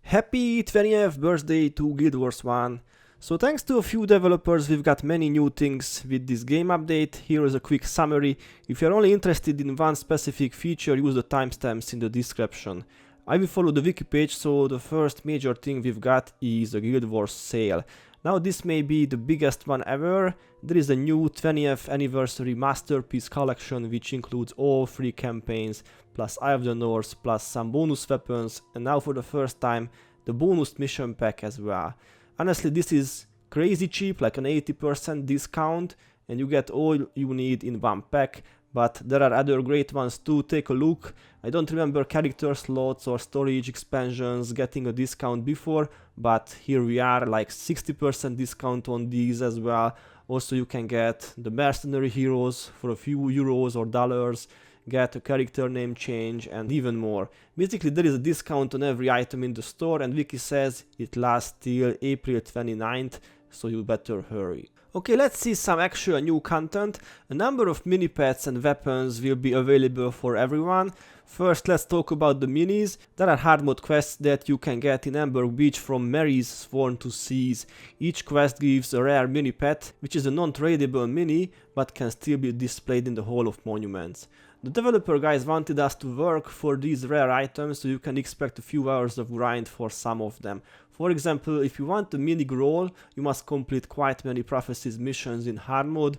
Happy 20th birthday to Guild Wars 1. So thanks to a few developers, we've got many new things with this game update. Here is a quick summary. If you're only interested in one specific feature, use the timestamps in the description. I will follow the wiki page, so the first major thing we've got is the Guild Wars sale. Now this may be the biggest one ever. There is a new 20th anniversary masterpiece collection which includes all 3 campaigns, plus Eye of the North, plus some bonus weapons, and now for the first time the bonus mission pack as well. Honestly, this is crazy cheap, like an 80% discount, and you get all you need in one pack. But there are other great ones too. Take a look. I don't remember character slots or storage expansions getting a discount before, but here we are, like 60% discount on these as well. Also you can get the mercenary heroes for a few euros or dollars, get a character name change, and even more. Basically there is a discount on every item in the store, and Wiki says it lasts till April 29th, so you better hurry. Okay, let's see some actual new content. A number of mini-pets and weapons will be available for everyone. First, let's talk about the minis. There are hard mode quests that you can get in Amber Beach from Mary's Sworn to Seize. Each quest gives a rare mini-pet, which is a non-tradable mini, but can still be displayed in the Hall of Monuments. The developer guys wanted us to work for these rare items, so you can expect a few hours of grind for some of them. For example, if you want a mini Growl, you must complete quite many prophecies missions in hard mode,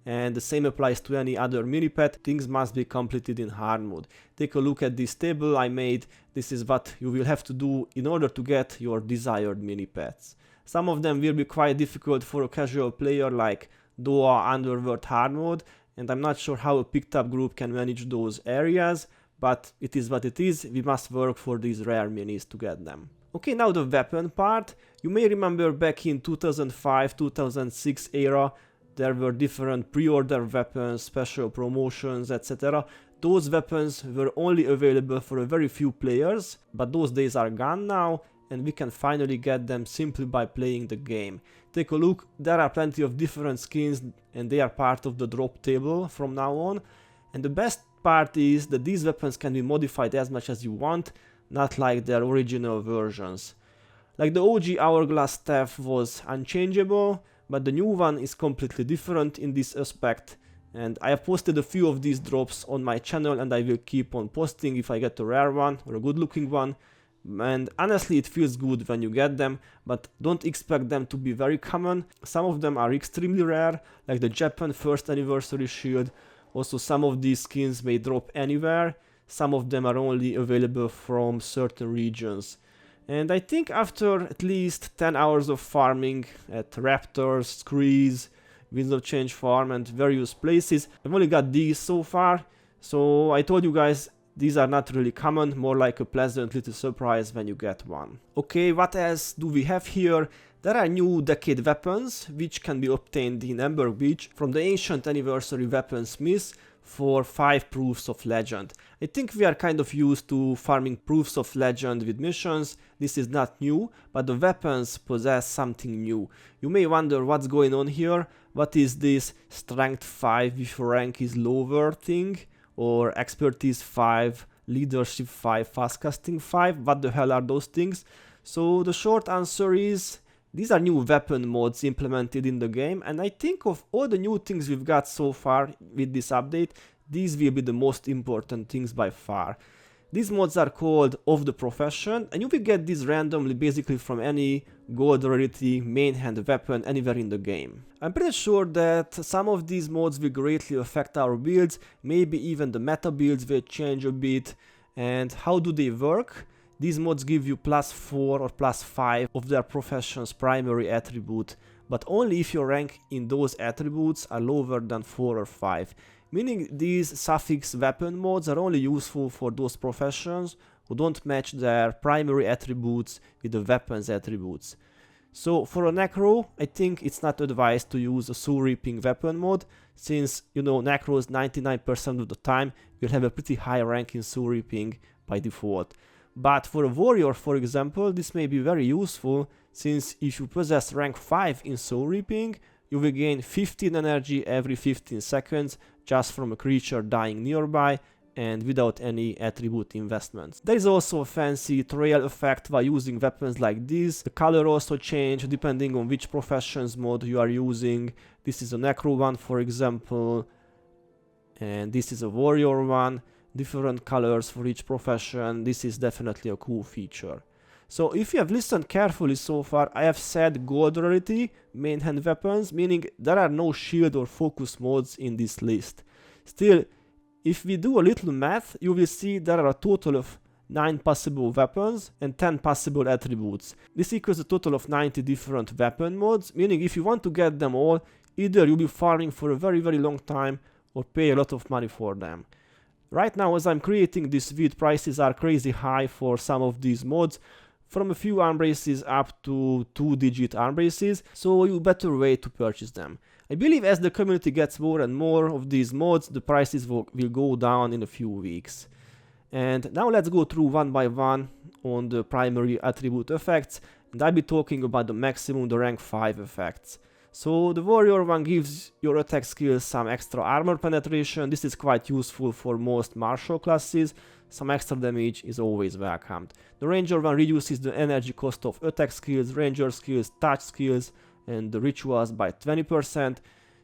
and the same applies to any other mini pet. Things must be completed in hard mode. Take a look at this table I made. This is what you will have to do in order to get your desired mini pets. Some of them will be quite difficult for a casual player, like Doa Underworld hard mode, and I'm not sure how a picked up group can manage those areas, but it is what it is. We must work for these rare minis to get them. Okay, now the weapon part. You may remember back in 2005-2006 era, there were different pre-order weapons, special promotions, etc. Those weapons were only available for a very few players, but those days are gone now, and we can finally get them simply by playing the game. Take a look, there are plenty of different skins and they are part of the drop table from now on. And the best part is that these weapons can be modified as much as you want, not like their original versions. Like the OG Hourglass staff was unchangeable, but the new one is completely different in this aspect. And I have posted a few of these drops on my channel, and I will keep on posting if I get a rare one or a good looking one. And honestly, it feels good when you get them, but don't expect them to be very common. Some of them are extremely rare, like the Japan 1st anniversary shield. Also, some of these skins may drop anywhere. Some of them are only available from certain regions. And I think after at least 10 hours of farming at Raptors, Screes, Winds of Change Farm and various places, I've only got these so far. So I told you guys, these are not really common, more like a pleasant little surprise when you get one. Okay, what else do we have here? There are new Decade weapons, which can be obtained in Amber Beach from the Ancient Anniversary Weaponsmith for 5 Proofs of Legend. I think we are kind of used to farming Proofs of Legend with missions. This is not new, but the weapons possess something new. You may wonder what's going on here. What is this Strength 5 if rank is lower thing? Or Expertise 5, Leadership 5, Fast Casting 5? What the hell are those things? So the short answer is, these are new weapon mods implemented in the game, and I think of all the new things we've got so far with this update, these will be the most important things by far. These mods are called Of the Profession, and you will get these randomly basically from any gold rarity main hand weapon anywhere in the game. I'm pretty sure that some of these mods will greatly affect our builds, maybe even the meta builds will change a bit. And how do they work? These mods give you +4 or +5 of their profession's primary attribute, but only if your rank in those attributes are lower than 4 or 5. Meaning these suffix weapon mods are only useful for those professions who don't match their primary attributes with the weapon's attributes. So for a Necro, I think it's not advised to use a Soul Reaping weapon mod, since, you know, Necros 99% of the time will have a pretty high rank in Soul Reaping by default. But for a warrior, for example, this may be very useful, since if you possess rank 5 in Soul Reaping, you will gain 15 energy every 15 seconds just from a creature dying nearby, and without any attribute investments. There is also a fancy trail effect while using weapons like this. The color also change depending on which professions mode you are using. This is a necro one, for example, and this is a warrior one. Different colors for each profession. This is definitely a cool feature. So if you have listened carefully so far, I have said gold rarity main hand weapons, meaning there are no shield or focus modes in this list. Still, if we do a little math, you will see there are a total of 9 possible weapons and 10 possible attributes. This equals a total of 90 different weapon modes, meaning if you want to get them all, either you'll be farming for a very long time or pay a lot of money for them. Right now, as I'm creating this vid, prices are crazy high for some of these mods, from a few arm braces up to 2-digit arm braces, so you better wait to purchase them. I believe as the community gets more and more of these mods, the prices will go down in a few weeks. And now let's go through one by one on the primary attribute effects, and I'll be talking about the maximum, the rank 5 effects. So the warrior one gives your attack skills some extra armor penetration. This is quite useful for most martial classes. Some extra damage is always welcomed. The ranger one reduces the energy cost of attack skills, ranger skills, touch skills, and the rituals by 20%.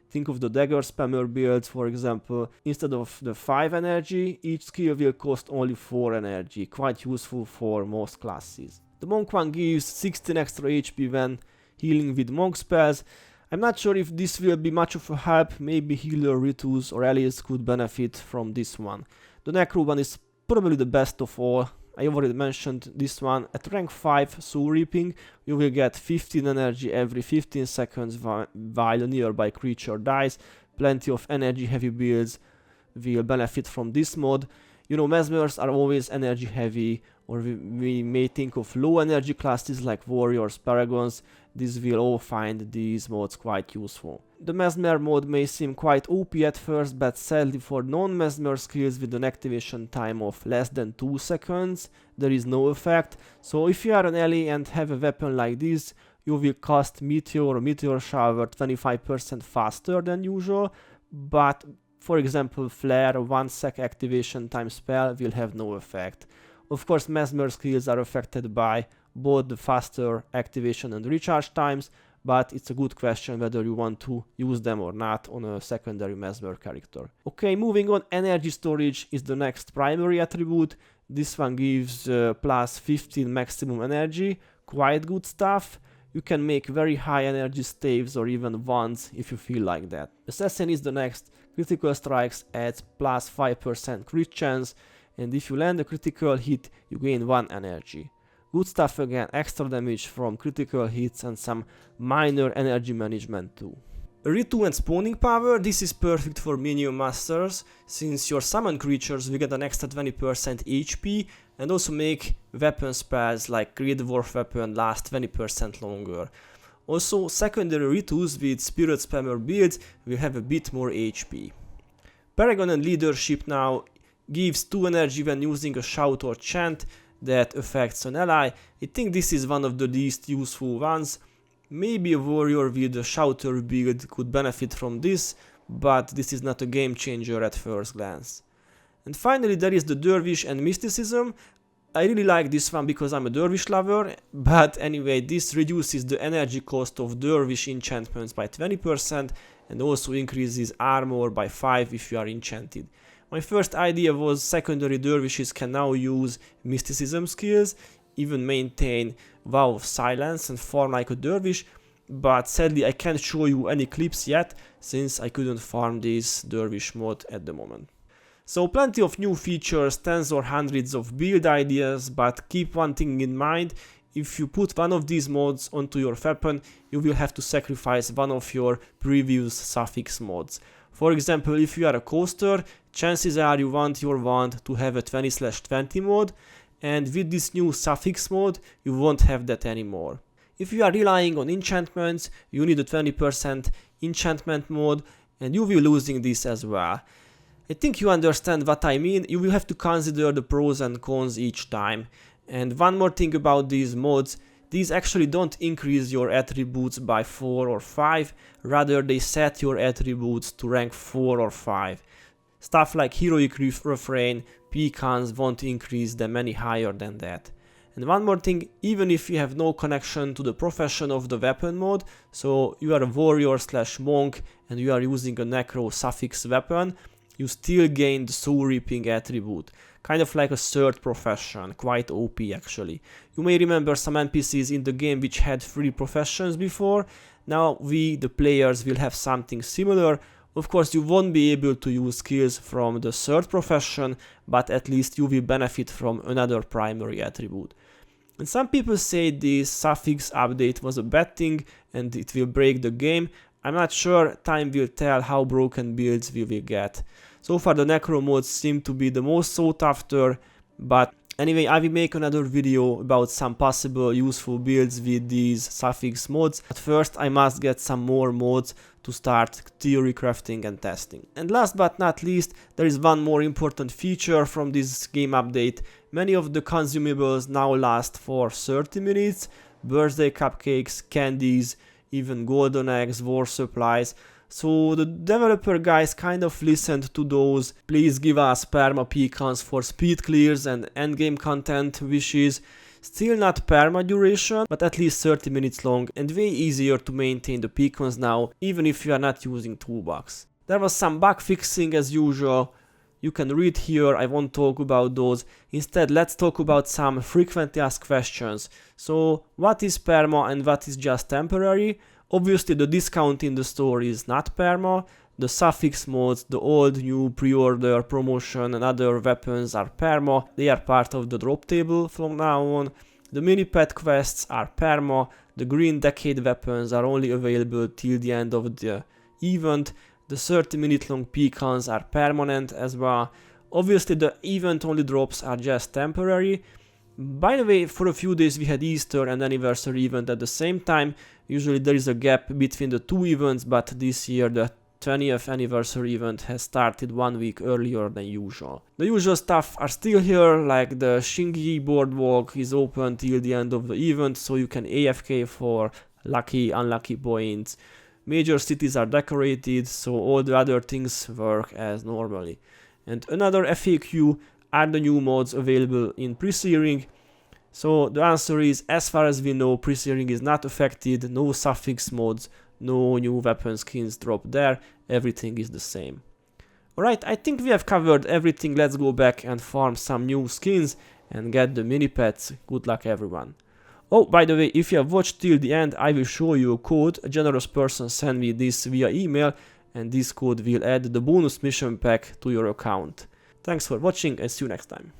Think of the dagger spammer builds, for example. Instead of the 5 energy, each skill will cost only 4 energy. Quite useful for most classes. The monk one gives 16 extra HP when healing with monk spells. I'm not sure if this will be much of a help. Maybe healer, ritus, or allies could benefit from this one. The necro one is probably the best of all. I already mentioned this one. At rank 5 soul reaping, you will get 15 energy every 15 seconds while a nearby creature dies. Plenty of energy heavy builds will benefit from this mod. You know, mesmers are always energy heavy, or we may think of low energy classes like warriors, paragons. These will all find these mods quite useful. The mesmer mode may seem quite OP at first, but sadly for non-mesmer skills with an activation time of less than 2 seconds, there is no effect. So if you are an ally and have a weapon like this, you will cast meteor or meteor shower 25% faster than usual, but for example flare, 1 sec activation time spell will have no effect. Of course, mesmer skills are affected by both the faster activation and recharge times, but it's a good question whether you want to use them or not on a secondary mesmer character. Okay, moving on, energy storage is the next primary attribute. This one gives plus 15 maximum energy, quite good stuff. You can make very high energy staves or even ones if you feel like that. Assassin is the next. Critical strikes adds plus 5% crit chance, and if you land a critical hit, you gain 1 energy. Good stuff again, extra damage from critical hits and some minor energy management too. Ritu and spawning power, this is perfect for minion masters, since your summon creatures will get an extra 20% HP and also make weapon spells like Great Dwarf weapon last 20% longer. Also, secondary Ritus with spirit spammer builds will have a bit more HP. Paragon and leadership now gives 2 energy when using a shout or chant that affects an ally. I think this is one of the least useful ones. Maybe a warrior with a shouter build could benefit from this, but this is not a game changer at first glance. And finally there is the dervish and mysticism. I really like this one because I'm a dervish lover, but anyway, this reduces the energy cost of dervish enchantments by 20% and also increases armor by 5 if you are enchanted. My first idea was secondary dervishes can now use mysticism skills, even maintain vow of silence and farm like a dervish, but sadly I can't show you any clips yet since I couldn't farm this dervish mod at the moment. So plenty of new features, tens or hundreds of build ideas, but keep one thing in mind: if you put one of these mods onto your weapon, you will have to sacrifice one of your previous suffix mods. For example, if you are a coaster, chances are you want your wand to have a 20/20 mode, and with this new suffix mode, you won't have that anymore. If you are relying on enchantments, you need a 20% enchantment mode, and you will be losing this as well. I think you understand what I mean. You will have to consider the pros and cons each time. And one more thing about these mods, these actually don't increase your attributes by 4 or 5, rather they set your attributes to rank 4 or 5. Stuff like heroic refrain, Pcons won't increase them any higher than that. And one more thing, even if you have no connection to the profession of the weapon mode, so you are a warrior / monk and you are using a necro suffix weapon, you still gain the soul reaping attribute. Kind of like a third profession, quite OP actually. You may remember some NPCs in the game which had 3 professions before. Now we, the players, will have something similar. Of course, you won't be able to use skills from the third profession, but at least you will benefit from another primary attribute. And some people say this suffix update was a bad thing and it will break the game. I'm not sure, time will tell how broken builds we will get. So far the necro mods seem to be the most sought after, but anyway, I will make another video about some possible useful builds with these suffix mods. But first I must get some more mods to start theory crafting and testing. And last but not least, there is one more important feature from this game update. Many of the consumables now last for 30 minutes. Birthday cupcakes, candies, even golden eggs, war supplies. So the developer guys kind of listened to those please give us perma Pcons for speed clears and endgame content wishes. Still not perma duration, but at least 30 minutes long and way easier to maintain the Pcons now, even if you are not using toolbox. There was some bug fixing as usual. You can read here, I won't talk about those. Instead, let's talk about some frequently asked questions. So, what is perma and what is just temporary? Obviously the discount in the store is not perma, the suffix mods, the old, new, pre-order, promotion and other weapons are perma, they are part of the drop table from now on. The Minipet quests are perma, the green decade weapons are only available till the end of the event, the 30-minute long Pcons are permanent as well. Obviously the event only drops are just temporary. By the way, for a few days we had Easter and anniversary event at the same time. Usually there is a gap between the 2 events, but this year the 20th anniversary event has started 1 week earlier than usual. The usual stuff are still here, like the Shingi boardwalk is open till the end of the event, so you can AFK for lucky, unlucky points. Major cities are decorated, so all the other things work as normally. And another FAQ, are the new mods available in pre-searing? So the answer is, as far as we know, pre-searing is not affected, no suffix mods, no new weapon skins drop there, everything is the same. Alright, I think we have covered everything, let's go back and farm some new skins and get the mini pets. Good luck everyone. Oh, by the way, if you have watched till the end, I will show you a code. A generous person sent me this via email and this code will add the bonus mission pack to your account. Thanks for watching and see you next time.